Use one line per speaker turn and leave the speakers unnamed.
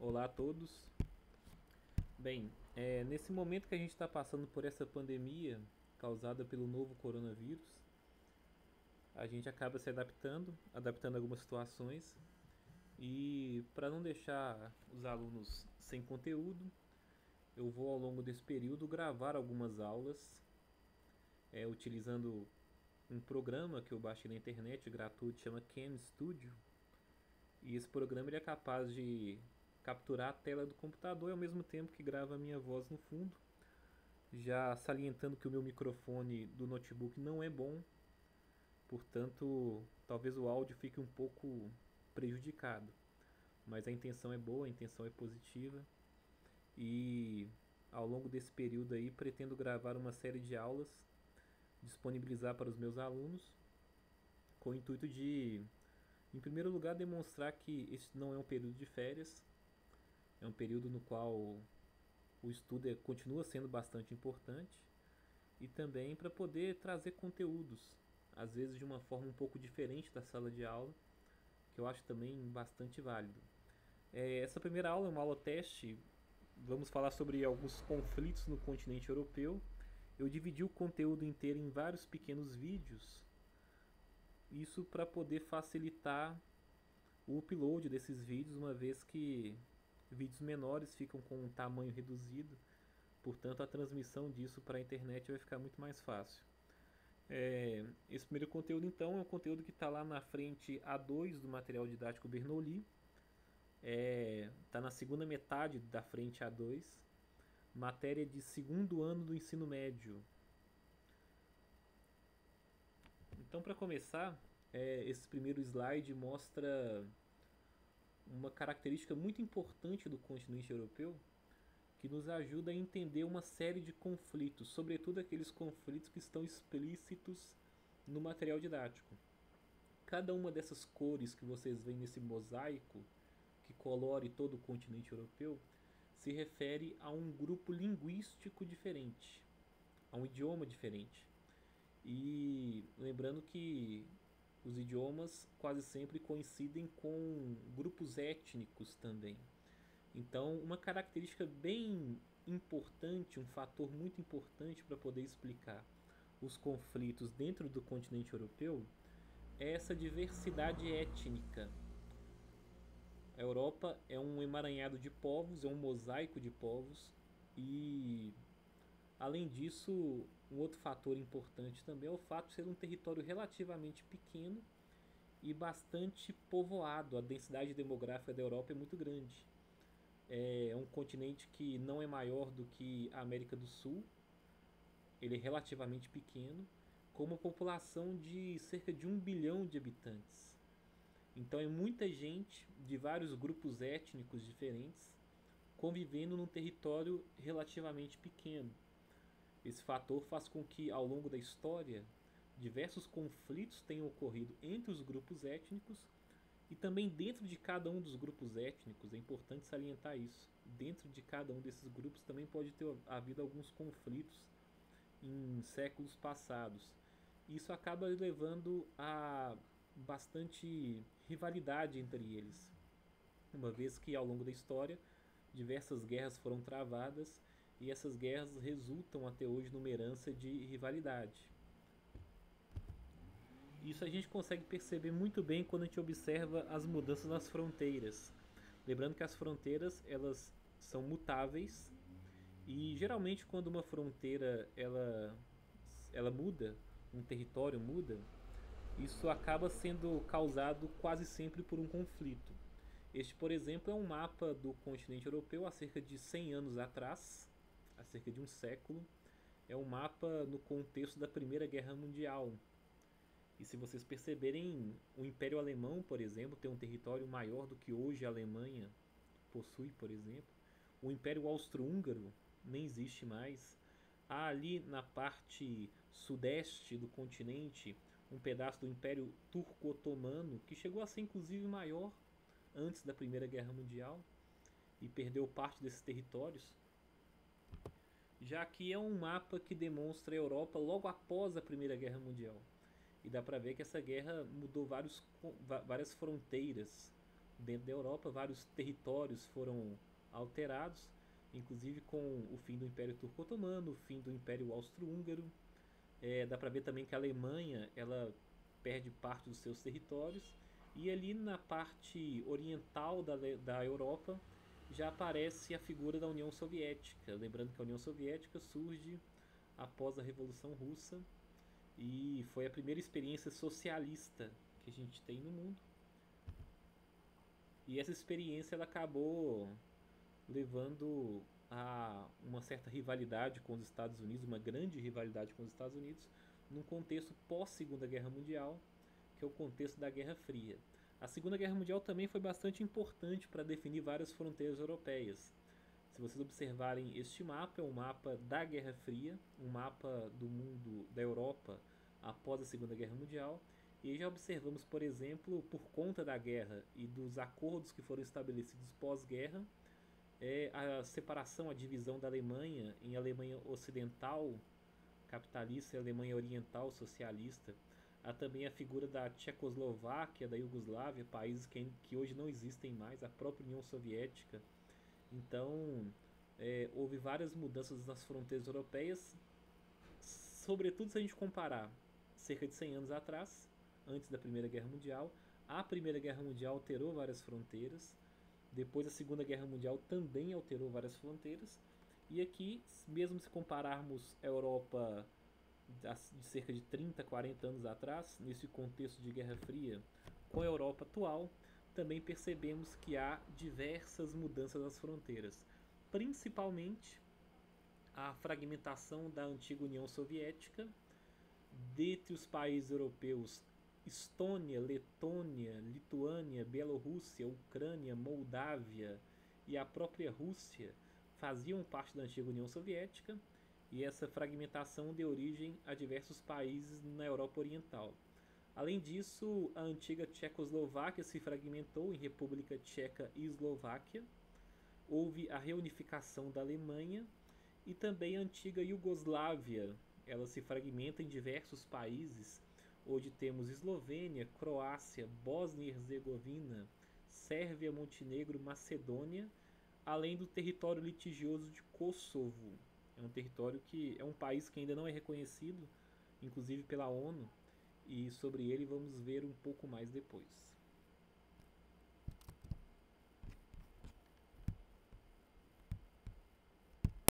Olá a todos. Bem, nesse momento que a gente está passando por essa pandemia causada pelo novo coronavírus, a gente acaba se adaptando a algumas situações e para não deixar os alunos sem conteúdo, eu vou ao longo desse período gravar algumas aulas, utilizando um programa que eu baixei na internet gratuito, chama Cam Studio. E esse programa ele é capaz de capturar a tela do computador e ao mesmo tempo que grava a minha voz no fundo, já salientando que o meu microfone do notebook não é bom, portanto, talvez o áudio fique um pouco prejudicado. Mas a intenção é boa, a intenção é positiva e ao longo desse período aí pretendo gravar uma série de aulas, disponibilizar para os meus alunos, com o intuito de, em primeiro lugar, demonstrar que este não é um período de férias, é um período no qual o estudo continua sendo bastante importante e também para poder trazer conteúdos, às vezes de uma forma um pouco diferente da sala de aula, que eu acho também bastante válido. Essa primeira aula é uma aula teste, vamos falar sobre alguns conflitos no continente europeu. Eu dividi o conteúdo inteiro em vários pequenos vídeos, isso para poder facilitar o upload desses vídeos, uma vez que vídeos menores ficam com um tamanho reduzido, portanto a transmissão disso para a internet vai ficar muito mais fácil. Esse primeiro conteúdo então é um conteúdo que está lá na frente A2 do material didático Bernoulli, está na segunda metade da frente A2, matéria de segundo ano do ensino médio. Então, para começar, esse primeiro slide mostra uma característica muito importante do continente europeu que nos ajuda a entender uma série de conflitos, sobretudo aqueles conflitos que estão explícitos no material didático. Cada uma dessas cores que vocês veem nesse mosaico que colore todo o continente europeu se refere a um grupo linguístico diferente, a um idioma diferente. E lembrando que os idiomas quase sempre coincidem com grupos étnicos também. Então, uma característica bem importante, um fator muito importante para poder explicar os conflitos dentro do continente europeu é essa diversidade étnica. A Europa é um emaranhado de povos, é um mosaico de povos e, além disso, um outro fator importante também é o fato de ser um território relativamente pequeno e bastante povoado. A densidade demográfica da Europa é muito grande. É um continente que não é maior do que a América do Sul, ele é relativamente pequeno, com uma população de cerca de 1 bilhão de habitantes. Então é muita gente de vários grupos étnicos diferentes convivendo num território relativamente pequeno. Esse fator faz com que, ao longo da história, diversos conflitos tenham ocorrido entre os grupos étnicos e também dentro de cada um dos grupos étnicos. É importante salientar isso. Dentro de cada um desses grupos também pode ter havido alguns conflitos em séculos passados. Isso acaba levando a bastante rivalidade entre eles, uma vez que ao longo da história diversas guerras foram travadas e essas guerras resultam até hoje numa herança de rivalidade. Isso a gente consegue perceber muito bem quando a gente observa as mudanças nas fronteiras. Lembrando que as fronteiras elas são mutáveis e geralmente quando uma fronteira ela muda, um território muda, isso acaba sendo causado quase sempre por um conflito. Este, por exemplo, é um mapa do continente europeu há cerca de 100 anos atrás, há cerca de um século. É um mapa no contexto da Primeira Guerra Mundial. E se vocês perceberem, o Império Alemão, por exemplo, tem um território maior do que hoje a Alemanha possui, por exemplo. O Império Austro-Húngaro nem existe mais. Há ali na parte sudeste do continente um pedaço do Império Turco-Otomano que chegou a ser inclusive maior antes da Primeira Guerra Mundial e perdeu parte desses territórios. Já que é um mapa que demonstra a Europa logo após a Primeira Guerra Mundial. E dá para ver que essa guerra mudou várias fronteiras dentro da Europa. Vários territórios foram alterados, inclusive com o fim do Império Turco-Otomano, o fim do Império Austro-Húngaro. Dá para ver também que a Alemanha ela perde parte dos seus territórios, e ali na parte oriental da Europa já aparece a figura da União Soviética. Lembrando que a União Soviética surge após a Revolução Russa e foi a primeira experiência socialista que a gente tem no mundo. E essa experiência ela acabou levando a uma certa rivalidade com os Estados Unidos, uma grande rivalidade com os Estados Unidos, num contexto pós-Segunda Guerra Mundial, que é o contexto da Guerra Fria. A Segunda Guerra Mundial também foi bastante importante para definir várias fronteiras europeias. Se vocês observarem este mapa, é um mapa da Guerra Fria, um mapa do mundo da Europa após a Segunda Guerra Mundial. E já observamos, por exemplo, por conta da guerra e dos acordos que foram estabelecidos pós-guerra, a separação, a divisão da Alemanha em Alemanha Ocidental capitalista e Alemanha Oriental socialista. Há também a figura da Tchecoslováquia, da Iugoslávia, países que hoje não existem mais, a própria União Soviética. Então, houve várias mudanças nas fronteiras europeias, sobretudo se a gente comparar cerca de 100 anos atrás, antes da Primeira Guerra Mundial. A Primeira Guerra Mundial alterou várias fronteiras, depois a Segunda Guerra Mundial também alterou várias fronteiras, e aqui, mesmo se compararmos a Europa de cerca de 30, 40 anos atrás, nesse contexto de Guerra Fria, com a Europa atual, também percebemos que há diversas mudanças nas fronteiras, principalmente a fragmentação da antiga União Soviética. Dentre os países europeus, Estônia, Letônia, Lituânia, Bielorrússia, Ucrânia, Moldávia e a própria Rússia faziam parte da antiga União Soviética, e essa fragmentação deu origem a diversos países na Europa Oriental. Além disso, a antiga Tchecoslováquia se fragmentou em República Tcheca e Eslováquia. Houve a reunificação da Alemanha, e também a antiga Iugoslávia. Ela se fragmenta em diversos países. Hoje temos Eslovênia, Croácia, Bósnia e Herzegovina, Sérvia, Montenegro, Macedônia, além do território litigioso de Kosovo. É um território que é um país que ainda não é reconhecido, inclusive pela ONU, e sobre ele vamos ver um pouco mais depois.